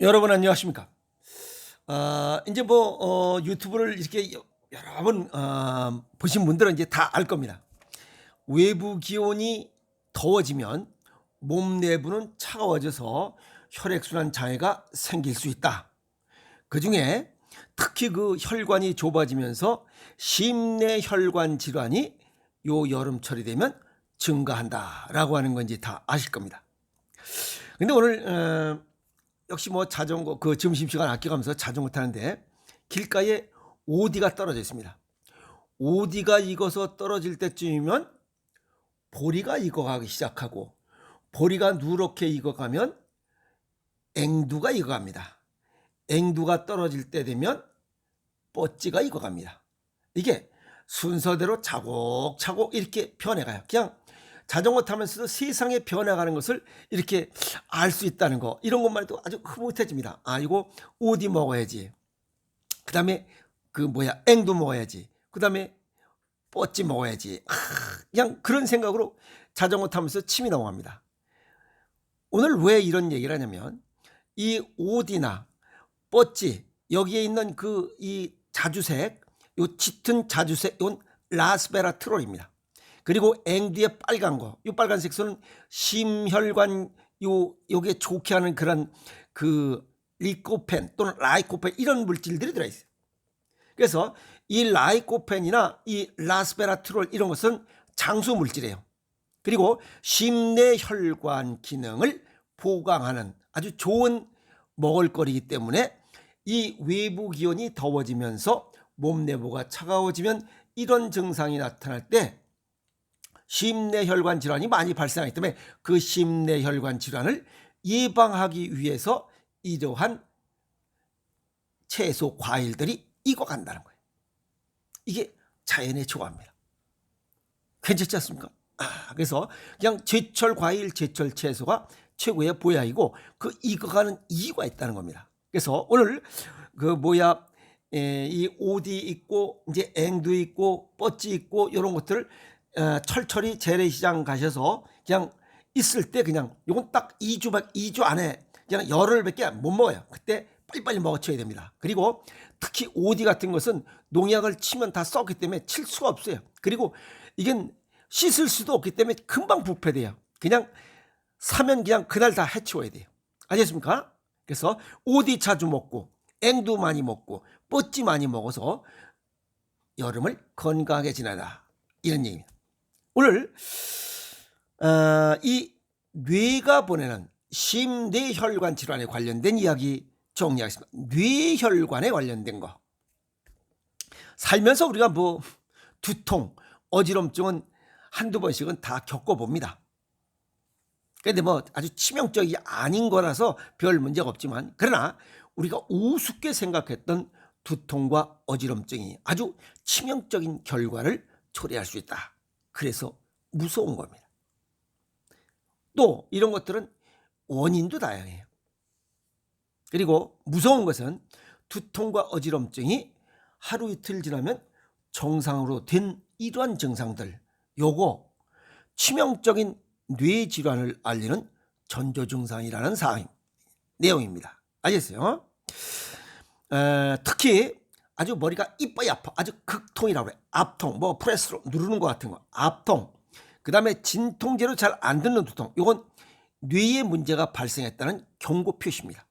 여러분 안녕하십니까? 이제 유튜브를 이렇게 여러 번 보신 분들은 이제 다 알 겁니다. 외부 기온이 더워지면 몸 내부는 차가워져서 혈액순환 장애가 생길 수 있다. 그중에 특히 그 혈관이 좁아지면서 심내혈관 질환이 요 여름철이 되면 증가한다라고 하는 건지 다 아실 겁니다. 근데 오늘 역시 자전거 그 점심시간 아껴가면서 자전거 타는데 길가에 오디가 떨어져 있습니다. 오디가 익어서 떨어질 때쯤이면 보리가 익어가기 시작하고, 보리가 누렇게 익어가면 앵두가 익어갑니다. 앵두가 떨어질 때 되면 뻗지가 익어갑니다. 이게 순서대로 차곡차곡 이렇게 변해가요. 그냥 자전거 타면서도 세상에 변해가는 것을 이렇게 알 수 있다는 거, 이런 것만 해도 아주 흐뭇해집니다. 이거 오디 먹어야지, 그 다음에 앵두 먹어야지, 그 다음에 뻗지 먹어야지. 그냥 그런 생각으로 자전거 타면서 침이 넘어갑니다. 오늘 왜 이런 얘기를 하냐면, 이 오디나 뻗지, 여기에 있는 이 자주색, 요 짙은 자주색, 이건 라스베라트롤입니다. 그리고 앵두의 빨간 거, 이 빨간색 선은 심혈관 요게 좋게 하는 그런 리코펜 또는 라이코펜, 이런 물질들이 들어있어요. 그래서 이 라이코펜이나 이 라스베라트롤, 이런 것은 장수 물질이에요. 그리고 심내혈관 기능을 보강하는 아주 좋은 먹을거리이기 때문에 이 외부 기온이 더워지면서 몸 내부가 차가워지면 이런 증상이 나타날 때 심내혈관 질환이 많이 발생하기 때문에 그 심내혈관 질환을 예방하기 위해서 이러한 채소 과일들이 익어간다는 거예요. 이게 자연의 조화입니다. 괜찮지 않습니까? 그래서 그냥 제철 과일, 제철 채소가 최고의 보약이고, 그 익어가는 이유가 있다는 겁니다. 그래서 오늘 이 오디 있고 이제 앵두 있고 뻗지 있고 이런 것들을 철철이 재래시장 가셔서 그냥 있을 때 그냥 요건 딱 2주 안에 그냥 열흘밖에 못 먹어요. 그때 빨리빨리 먹어쳐야 됩니다. 그리고 특히 오디 같은 것은 농약을 치면 다 썩기 때문에 칠 수가 없어요. 그리고 이게 씻을 수도 없기 때문에 금방 부패돼요. 그냥 사면 그냥 그날 다 해치워야 돼요. 아셨습니까? 그래서 오디 자주 먹고 앵두 많이 먹고 뻗지 많이 먹어서 여름을 건강하게 지내라, 이런 얘기입니다. 오늘 이 뇌가 보내는 심뇌혈관 질환에 관련된 이야기 정리하겠습니다. 뇌혈관에 관련된 거. 살면서 우리가 두통, 어지럼증은 한두 번씩은 다 겪어봅니다. 그런데 아주 치명적이 아닌 거라서 별 문제가 없지만, 그러나 우리가 우습게 생각했던 두통과 어지럼증이 아주 치명적인 결과를 초래할 수 있다. 그래서 무서운 겁니다. 또 이런 것들은 원인도 다양해요. 그리고 무서운 것은 두통과 어지럼증이 하루 이틀 지나면 정상으로 된 이러한 증상들, 요거 치명적인 뇌질환을 알리는 전조증상이라는 내용입니다. 알겠어요? 특히 아주 머리가 이뻐이 아파, 아주 극통이라고 해요. 압통, 프레스로 누르는 것 같은 거, 압통. 그 다음에 진통제로 잘 안 듣는 두통, 이건 뇌에 문제가 발생했다는 경고 표시입니다.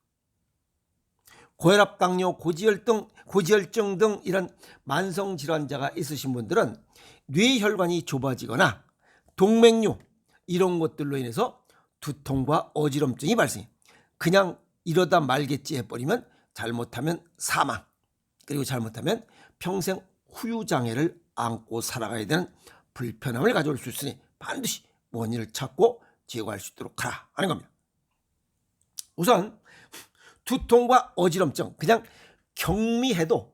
고혈압, 당뇨, 고지혈증 등 이런 만성질환자가 있으신 분들은 뇌혈관이 좁아지거나 동맥류, 이런 것들로 인해서 두통과 어지럼증이 발생해요. 그냥 이러다 말겠지 해버리면 잘못하면 사망, 그리고 잘못하면 평생 후유장애를 안고 살아가야 되는 불편함을 가져올 수 있으니 반드시 원인을 찾고 제거할 수 있도록 하라 하는 겁니다. 우선 두통과 어지럼증, 그냥 경미해도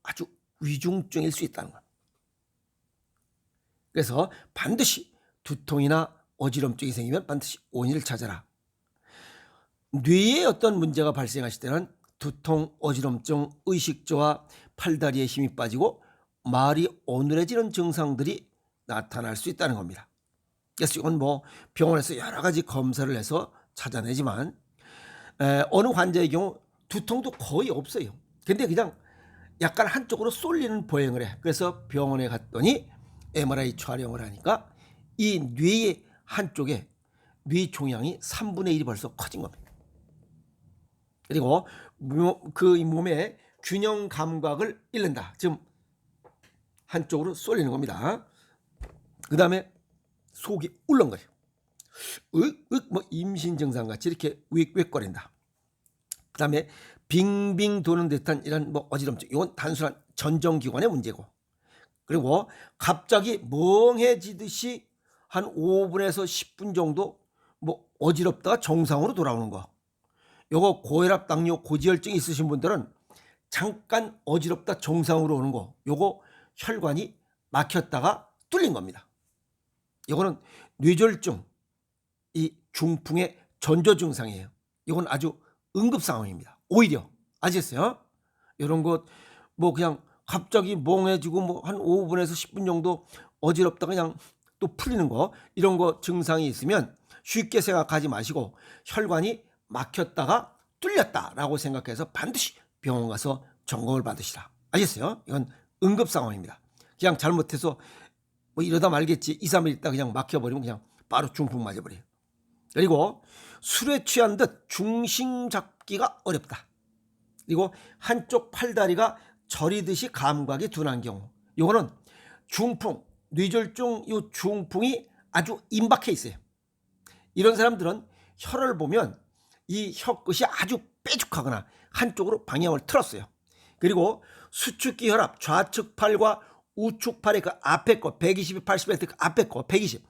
아주 위중증일 수 있다는 것. 그래서 반드시 두통이나 어지럼증이 생기면 반드시 원인을 찾아라. 뇌에 어떤 문제가 발생하실 때는 두통, 어지럼증, 의식저하, 팔다리에 힘이 빠지고 말이 어눌해지는 증상들이 나타날 수 있다는 겁니다. 그래서 이건 병원에서 여러 가지 검사를 해서 찾아내지만 어느 환자의 경우 두통도 거의 없어요. 근데 그냥 약간 한쪽으로 쏠리는 보행을 해. 그래서 병원에 갔더니 MRI 촬영을 하니까 이 뇌의 한쪽에 뇌 종양이 3분의 1이 벌써 커진 겁니다. 그리고 그 몸의 균형 감각을 잃는다. 지금 한쪽으로 쏠리는 겁니다. 그 다음에 속이 울렁거려. 뭐 임신 증상 같이 이렇게 웩웩거린다. 그 다음에 빙빙 도는 듯한 이런 뭐 어지럼증. 이건 단순한 전정기관의 문제고. 그리고 갑자기 멍해지듯이 한 5분에서 10분 정도 뭐 어지럽다가 정상으로 돌아오는 거. 요거 고혈압, 당뇨, 고지혈증 있으신 분들은 잠깐 어지럽다 정상으로 오는 거. 요거 혈관이 막혔다가 뚫린 겁니다. 이거는 뇌졸중, 이 중풍의 전조 증상이에요. 이건 아주 응급 상황입니다. 오히려 아시겠어요? 이런 것 뭐 그냥 갑자기 멍해지고 뭐 한 5분에서 10분 정도 어지럽다 그냥 또 풀리는 거, 이런 거 증상이 있으면 쉽게 생각하지 마시고 혈관이 막혔다가 뚫렸다라고 생각해서 반드시 병원 가서 점검을 받으시라. 아시겠어요? 이건 응급 상황입니다. 그냥 잘못해서 뭐 이러다 말겠지 2, 3일 있다 그냥 막혀버리면 그냥 바로 중풍 맞아버려요. 그리고 술에 취한 듯 중심 잡기가 어렵다. 그리고 한쪽 팔다리가 저리듯이 감각이 둔한 경우, 이거는 중풍, 뇌졸중 이 중풍이 아주 임박해 있어요. 이런 사람들은 혀를 보면 이 혀끝이 아주 뾰족하거나 한쪽으로 방향을 틀었어요. 그리고 수축기 혈압 좌측 팔과 우측 팔의 그 앞에 거 120, 80의 그 앞에 거 120.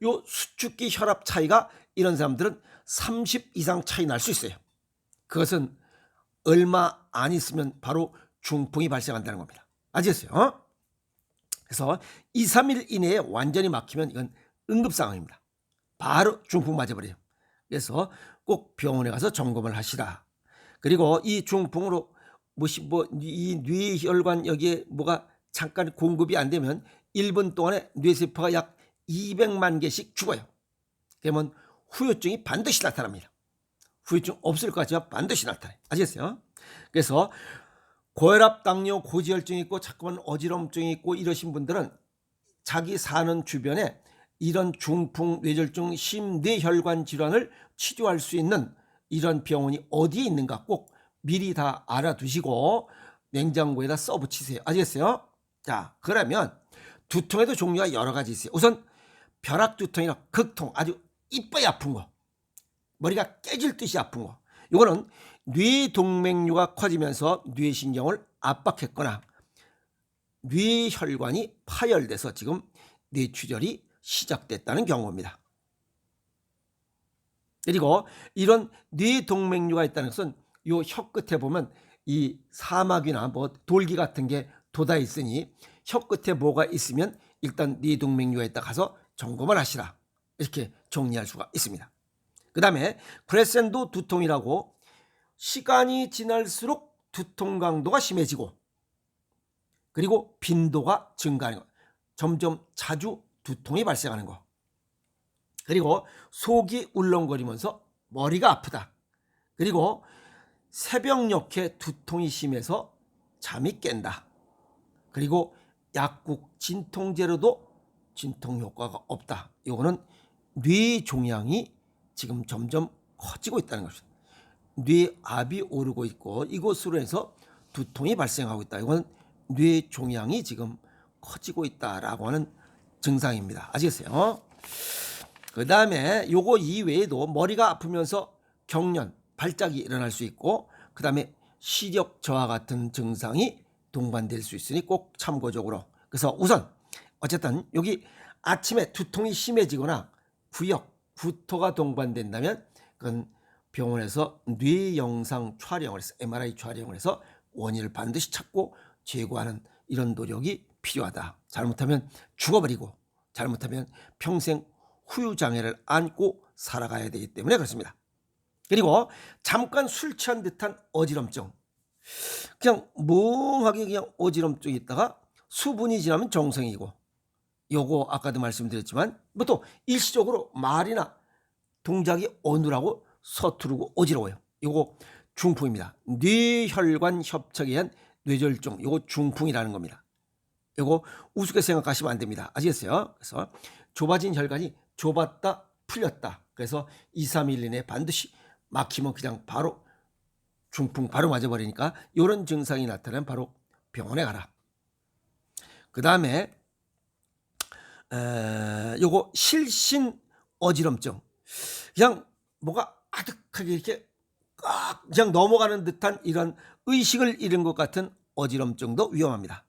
요 수축기 혈압 차이가 이런 사람들은 30 이상 차이 날 수 있어요. 그것은 얼마 안 있으면 바로 중풍이 발생한다는 겁니다. 아시겠어요? 그래서 2, 3일 이내에 완전히 막히면 이건 응급 상황입니다. 바로 중풍 맞아버려요. 그래서 꼭 병원에 가서 점검을 하시라. 그리고 이 중풍으로 이 뇌혈관 여기에 뭐가 잠깐 공급이 안 되면 1분 동안에 뇌세포가 약 200만 개씩 죽어요. 그러면 후유증이 반드시 나타납니다. 후유증 없을 것 같지만 반드시 나타나요. 아시겠어요? 그래서 고혈압, 당뇨, 고지혈증이 있고 자꾸만 어지럼증이 있고 이러신 분들은 자기 사는 주변에 이런 중풍, 뇌졸중, 심뇌혈관 질환을 치료할 수 있는 이런 병원이 어디에 있는가 꼭 미리 다 알아두시고 냉장고에다 써붙이세요. 아시겠어요? 자, 그러면 두통에도 종류가 여러 가지 있어요. 우선 벼락두통이나 극통, 아주 이빨이 아픈 거, 머리가 깨질 듯이 아픈 거. 이거는 뇌동맥류가 커지면서 뇌신경을 압박했거나 뇌혈관이 파열돼서 지금 뇌출혈이 시작됐다는 경우입니다. 그리고 이런 뇌동맥류가 있다는 것은 요 혀 끝에 보면 이 사막이나 뭐 돌기 같은 게 돋아 있으니 혀 끝에 뭐가 있으면 일단 뇌동맥류가 있다 가서 점검을 하시라. 이렇게 정리할 수가 있습니다. 그 다음에 크레센도 두통이라고 시간이 지날수록 두통 강도가 심해지고 그리고 빈도가 증가하는 것. 점점 자주 두통이 발생하는 것. 그리고 속이 울렁거리면서 머리가 아프다. 그리고 새벽녘에 두통이 심해서 잠이 깬다. 그리고 약국 진통제로도 진통 효과가 없다. 이거는 뇌종양이 지금 점점 커지고 있다는 것입니다. 뇌압이 오르고 있고 이것으로 해서 두통이 발생하고 있다. 이건 뇌종양이 지금 커지고 있다라고 하는 증상입니다. 아시겠어요? 그 다음에 요거 이외에도 머리가 아프면서 경련, 발작이 일어날 수 있고 그 다음에 시력 저하 같은 증상이 동반될 수 있으니 꼭 참고적으로. 그래서 우선 어쨌든 여기 아침에 두통이 심해지거나 구역, 구토가 동반된다면 그건 병원에서 뇌 영상 촬영을 해서 MRI 촬영을 해서 원인을 반드시 찾고 제거하는 이런 노력이 필요하다. 잘못하면 죽어버리고 잘못하면 평생 후유장애를 안고 살아가야 되기 때문에 그렇습니다. 그리고 잠깐 술 취한 듯한 어지럼증, 그냥 멍하게 그냥 어지럼증이 있다가 수분이 지나면 정상이고, 요거 아까도 말씀드렸지만 뭐 또 일시적으로 말이나 동작이 어눌하고 서투르고 어지러워요. 요거 중풍입니다. 뇌혈관 협착에 의한 뇌졸중, 요거 중풍이라는 겁니다. 요거 우습게 생각하시면 안 됩니다. 아시겠어요? 그래서 좁아진 혈관이 좁았다 풀렸다. 그래서 2, 3일 이내에 반드시 막히면 그냥 바로 중풍 바로 맞아버리니까 이런 증상이 나타나면 바로 병원에 가라. 그 다음에 요거 실신 어지럼증. 그냥 뭐가 아득하게 이렇게 꽉 그냥 넘어가는 듯한 이런 의식을 잃은 것 같은 어지럼증도 위험합니다.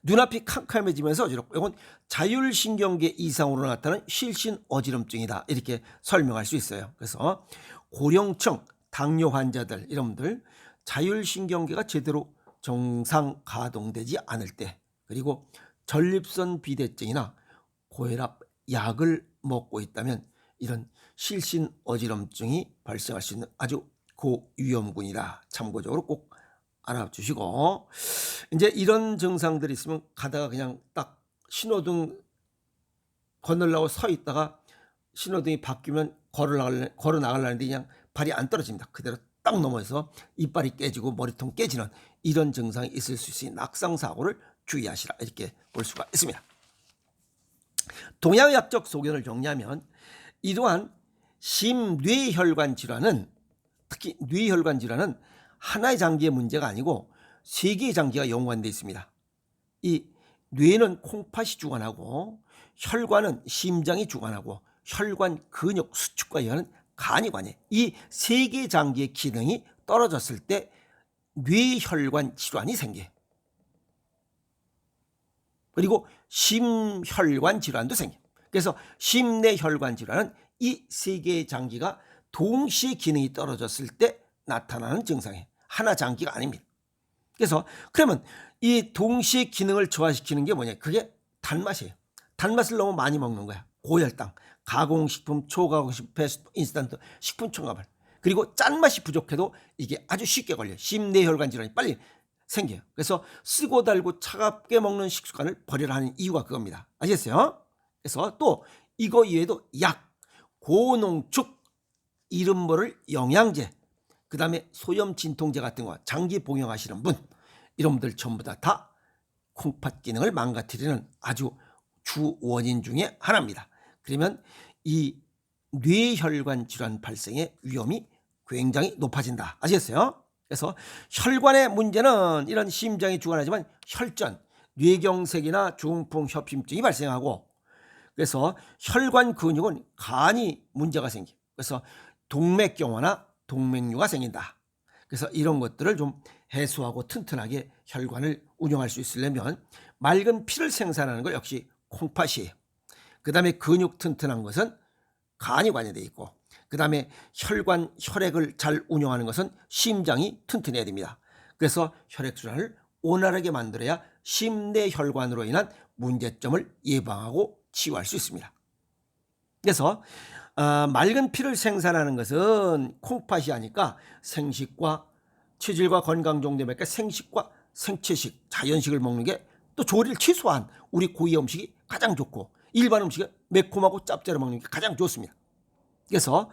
눈앞이 캄캄해지면서 어지럽고 이건 자율신경계 이상으로 나타나는 실신 어지럼증이다. 이렇게 설명할 수 있어요. 그래서 고령층 당뇨 환자들 이런 분들 자율신경계가 제대로 정상 가동되지 않을 때, 그리고 전립선 비대증이나 고혈압 약을 먹고 있다면 이런 실신 어지럼증이 발생할 수 있는 아주 고위험군이다. 참고적으로 꼭 알아주시고, 이제 이런 증상들이 있으면 가다가 그냥 딱 신호등 건너려고 서 있다가 신호등이 바뀌면 걸어 나가려는데 그냥 발이 안 떨어집니다. 그대로 딱 넘어서 이빨이 깨지고 머리통 깨지는 이런 증상이 있을 수 있으니 낙상사고를 주의하시라, 이렇게 볼 수가 있습니다. 동양의학적 소견을 정리하면 이러한 심뇌혈관 질환은, 특히 뇌혈관 질환은 하나의 장기의 문제가 아니고 세 개의 장기가 연관되어 있습니다. 이 뇌는 콩팥이 주관하고, 혈관은 심장이 주관하고, 혈관 근육 수축과 여는 간이 관해. 이 세 개의 장기의 기능이 떨어졌을 때 뇌혈관 질환이 생겨요. 그리고 심혈관 질환도 생겨요. 그래서 심내혈관 질환은 이 세 개의 장기가 동시에 기능이 떨어졌을 때 나타나는 증상이에요. 하나 장기가 아닙니다. 그래서 그러면 이 동시에 기능을 저하시키는 게 뭐냐? 그게 단맛이에요. 단맛을 너무 많이 먹는 거야. 고혈당, 가공식품, 초가공식품, 패스트푸드, 인스턴트, 식품 첨가물. 그리고 짠맛이 부족해도 이게 아주 쉽게 걸려요. 심내혈관 질환이 빨리 생겨요. 그래서 쓰고 달고 차갑게 먹는 식습관을 버려라 하는 이유가 그겁니다. 아시겠어요? 그래서 또 이거 이외에도 약, 고농축, 이름 모를 영양제, 그 다음에 소염 진통제 같은 거 장기 복용하시는 분, 이런 분들 전부 다 콩팥 기능을 망가뜨리는 아주 주 원인 중에 하나입니다. 그러면 이 뇌혈관 질환 발생의 위험이 굉장히 높아진다. 아시겠어요? 그래서 혈관의 문제는 이런 심장이 주관하지만 혈전, 뇌경색이나 중풍, 협심증이 발생하고, 그래서 혈관 근육은 간이 문제가 생겨. 그래서 동맥경화나 동맥류가 생긴다. 그래서 이런 것들을 좀 해소하고 튼튼하게 혈관을 운영할 수 있으려면 맑은 피를 생산하는 것 역시 콩팥이에요. 그 다음에 근육 튼튼한 것은 간이 관여되어 있고, 그 다음에 혈관, 혈액을 잘 운영하는 것은 심장이 튼튼해야 됩니다. 그래서 혈액순환을 원활하게 만들어야 심내혈관으로 인한 문제점을 예방하고 치유할 수 있습니다. 그래서 맑은 피를 생산하는 것은 콩팥이 하니까 생식과 체질과 건강 정도에 맞게 생식과 생채식, 자연식을 먹는 게 또 조리를 취소한 우리 고유 음식이 가장 좋고, 일반 음식은 매콤하고 짭짤하게 먹는 게 가장 좋습니다. 그래서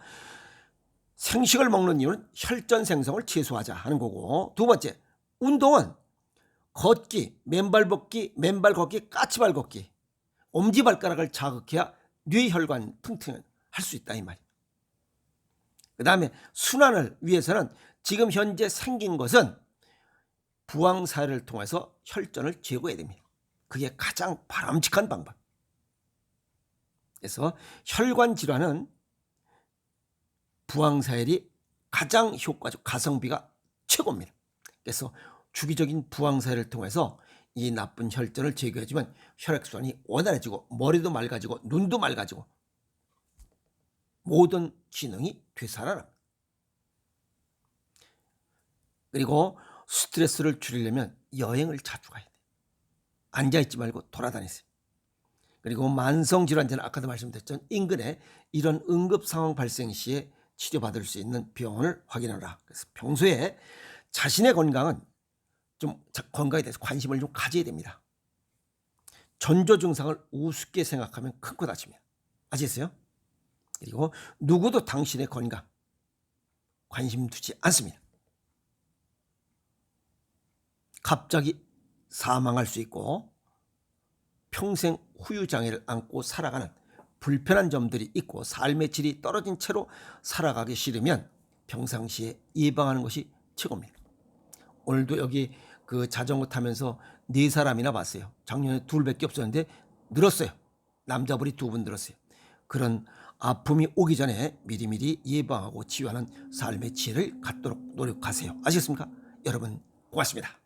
생식을 먹는 이유는 혈전 생성을 최소화하자 하는 거고, 두 번째, 운동은 걷기, 맨발 걷기, 맨발 걷기, 까치발 걷기, 엄지발가락을 자극해야 뇌혈관 튼튼할 수 있다 이 말이에요. 그 다음에 순환을 위해서는 지금 현재 생긴 것은 부항사회를 통해서 혈전을 제거해야 됩니다. 그게 가장 바람직한 방법. 그래서 혈관 질환은 부항사혈이 가장 효과적, 가성비가 최고입니다. 그래서 주기적인 부항사혈을 통해서 이 나쁜 혈전을 제거해주면 혈액순환이 원활해지고, 머리도 맑아지고, 눈도 맑아지고, 모든 기능이 되살아납니다. 그리고 스트레스를 줄이려면 여행을 자주 가야 돼요. 앉아있지 말고 돌아다니세요. 그리고 만성질환자는 아까도 말씀드렸던 인근에 이런 응급 상황 발생 시에 치료받을 수 있는 병원을 확인하라. 그래서 평소에 자신의 건강은 좀 건강에 대해서 관심을 좀 가져야 됩니다. 전조 증상을 우습게 생각하면 큰 코 다칩니다. 아시겠어요? 그리고 누구도 당신의 건강, 관심 두지 않습니다. 갑자기 사망할 수 있고 평생 후유장애를 안고 살아가는 불편한 점들이 있고 삶의 질이 떨어진 채로 살아가기 싫으면 평상시에 예방하는 것이 최고입니다. 오늘도 여기 그 자전거 타면서 4사람이나 봤어요. 작년에 2밖에 없었는데 늘었어요. 남자분이 2분 늘었어요. 그런 아픔이 오기 전에 미리미리 예방하고 치유하는 삶의 지혜를 갖도록 노력하세요. 아시겠습니까? 여러분 고맙습니다.